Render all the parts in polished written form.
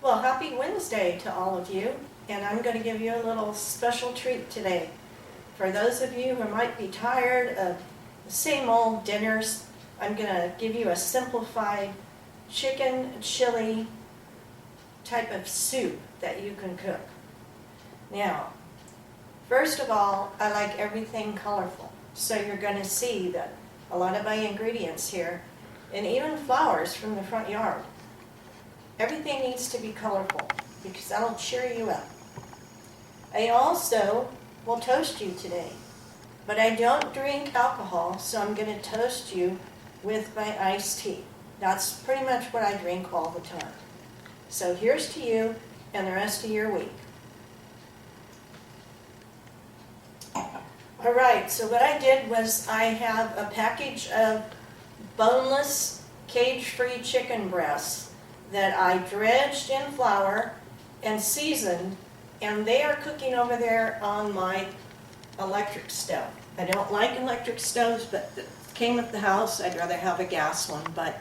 Well, happy Wednesday to all of you, and I'm going to give you a little special treat today. For those of you who might be tired of the same old dinners, I'm going to give you a simplified chicken chili type of soup that you can cook. Now, first of all, I like everything colorful, so you're going to see that a lot of my ingredients here, and even flowers from the front yard. Everything needs to be colorful because that'll cheer you up. I also will toast you today, but I don't drink alcohol, so I'm going to toast you with my iced tea. That's pretty much what I drink all the time. So here's to you and the rest of your week. All right, so what I did was I have a package of boneless, cage-free chicken breasts that I dredged in flour and seasoned, and they are cooking over there on my electric stove. I don't like electric stoves, but it came with the house. I'd rather have a gas one, but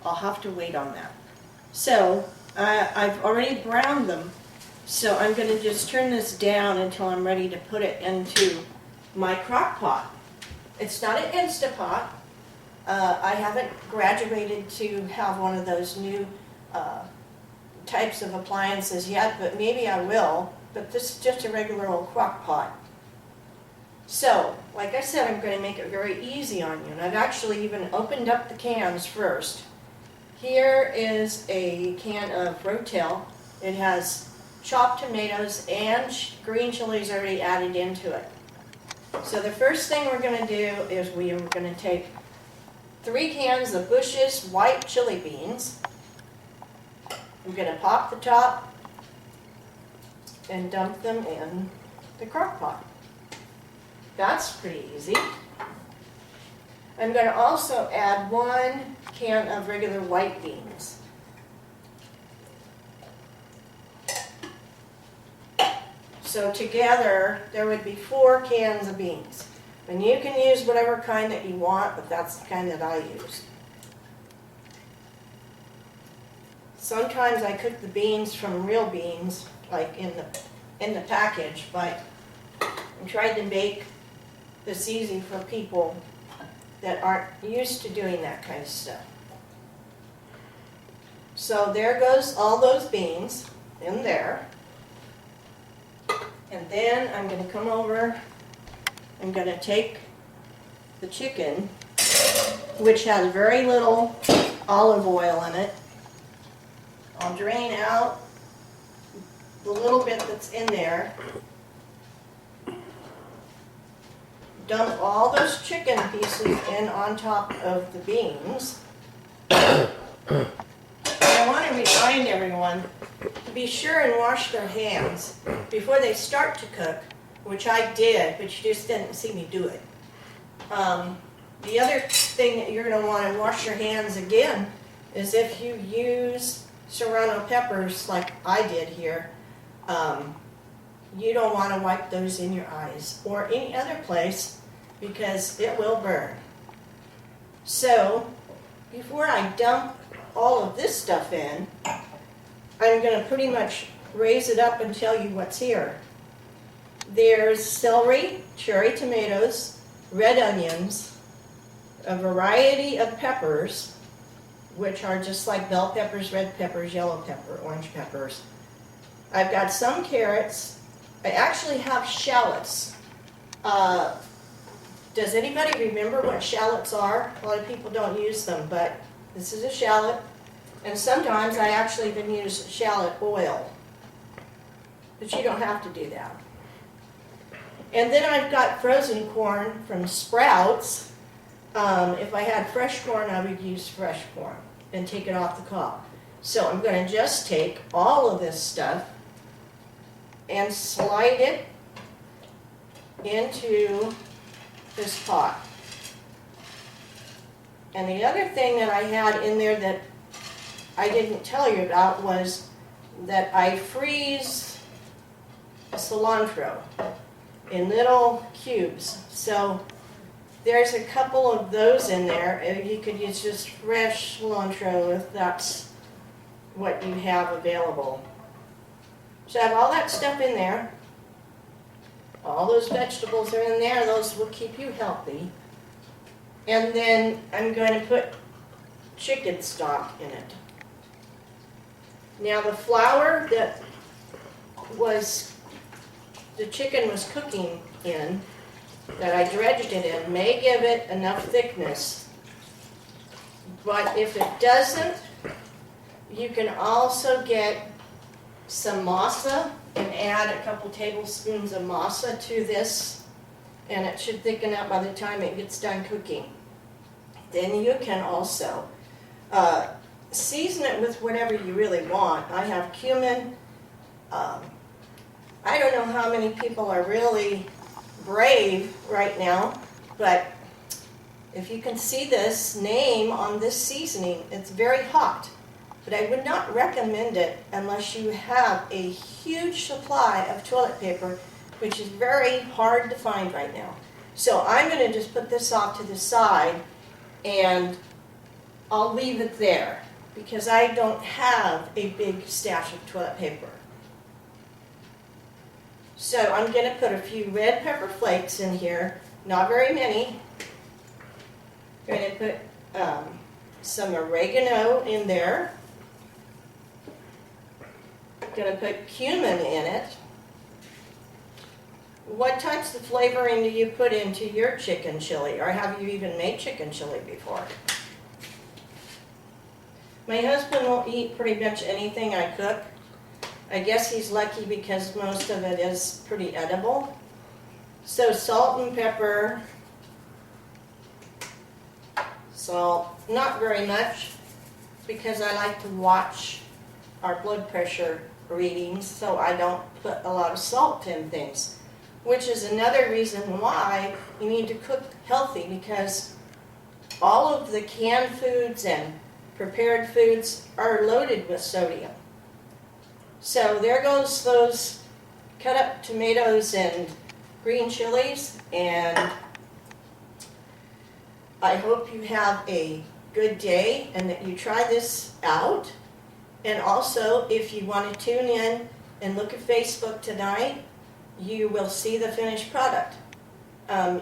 I'll have to wait on that. So I've already browned them, so I'm going to just turn this down until I'm ready to put it into my crock pot. It's not an Instapot. I haven't graduated to have one of those new types of appliances yet, but maybe I will. But this is just a regular old crock pot. So, like I said, I'm going to make it very easy on you. And I've actually even opened up the cans first. Here is a can of Rotel. It has chopped tomatoes and green chilies already added into it. So the first thing we're going to do is we are going to take 3 cans of Bush's white chili beans. I'm going to pop the top and dump them in the crock pot. That's pretty easy. I'm going to also add 1 can of regular white beans. So together there would be 4 cans of beans. And you can use whatever kind that you want, but that's the kind that I use. Sometimes I cook the beans from real beans, like in the package, but I'm trying to make this easy for people that aren't used to doing that kind of stuff. So there goes all those beans in there. And then I'm going to come over, I'm going to take the chicken, which has very little olive oil in it. I'll drain out the little bit that's in there. Dump all those chicken pieces in on top of the beans. And I want to remind everyone to be sure and wash their hands before they start to cook, which I did, but you just didn't see me do it. The other thing that you're going to want to wash your hands again is if you use serrano peppers like I did here. You don't want to wipe those in your eyes or any other place because it will burn. So before I dump all of this stuff in, I'm going to pretty much raise it up and tell you what's here. There's celery, cherry tomatoes, red onions, a variety of peppers, which are just like bell peppers, red peppers, yellow pepper, orange peppers. I've got some carrots. I actually have shallots. Does anybody remember what shallots are? A lot of people don't use them, but this is a shallot. And sometimes I actually even use shallot oil. But you don't have to do that. And then I've got frozen corn from Sprouts. If I had fresh corn, I would use fresh corn and take it off the cob. So I'm going to just take all of this stuff and slide it into this pot. And the other thing that I had in there that I didn't tell you about was that I freeze cilantro in little cubes. So there's a couple of those in there. You could use just fresh cilantro if that's what you have available. So I have all that stuff in there. All those vegetables are in there. Those will keep you healthy. And then I'm going to put chicken stock in it. Now the flour that the chicken was cooking in, that I dredged it in, may give it enough thickness. But if it doesn't, you can also get some masa and add a couple tablespoons of masa to this, and it should thicken up by the time it gets done cooking. Then you can also season it with whatever you really want. I have cumin. I don't know how many people are really brave right now, but if you can see this name on this seasoning, it's very hot. But I would not recommend it unless you have a huge supply of toilet paper, which is very hard to find right now. So I'm going to just put this off to the side, and I'll leave it there because I don't have a big stash of toilet paper. So I'm going to put a few red pepper flakes in here, not very many. I'm going to put some oregano in there. I'm going to put cumin in it. What types of flavoring do you put into your chicken chili, or have you even made chicken chili before? My husband will eat pretty much anything I cook. I guess he's lucky because most of it is pretty edible. So salt and pepper. Salt, not very much, because I like to watch our blood pressure readings, so I don't put a lot of salt in things. Which is another reason why you need to cook healthy, because all of the canned foods and prepared foods are loaded with sodium. So there goes those cut up tomatoes and green chilies, and I hope you have a good day and that you try this out. And also, if you want to tune in and look at Facebook tonight, you will see the finished product.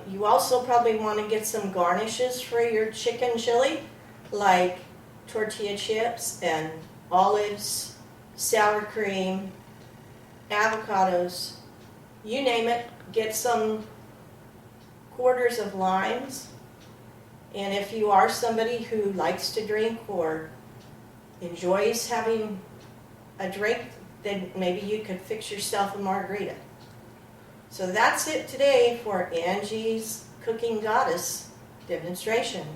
You also probably want to get some garnishes for your chicken chili, like tortilla chips and olives, sour cream, avocados, you name it. Get some quarters of limes. And if you are somebody who likes to drink or enjoys having a drink, then maybe you could fix yourself a margarita. So that's it today for Angie's Cooking Goddess demonstration.